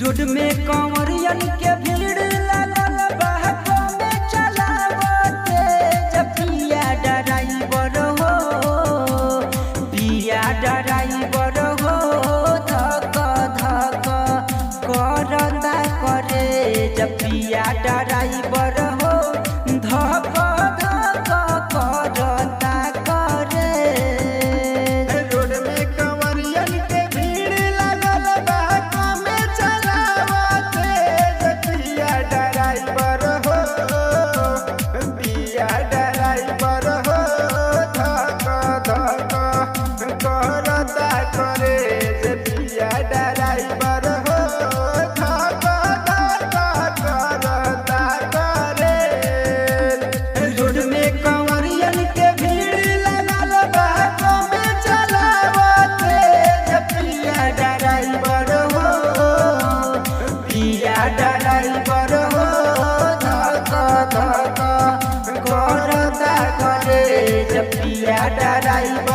Road में कंवरियन के भीड़ लगल बा में चलावते पिया ड्राइवर हो पिया ड्राइवर हो धक धक करता करे पिया ड्राइवर हो धक धक करता करे। रोड में कंवरियन के भीड़ लगल बा में चलावते पिया ड्राइवर हो पिया ड्राइवर हो धक धक करता करे पिया ड्राइवर हो धक धक करता करे। रोड में कंवरियन के भीड़ लगल बा में चलावते पिया ड्राइवर हो पिया ड्राइवर हो धक धक करता करे पिया ड्राइवर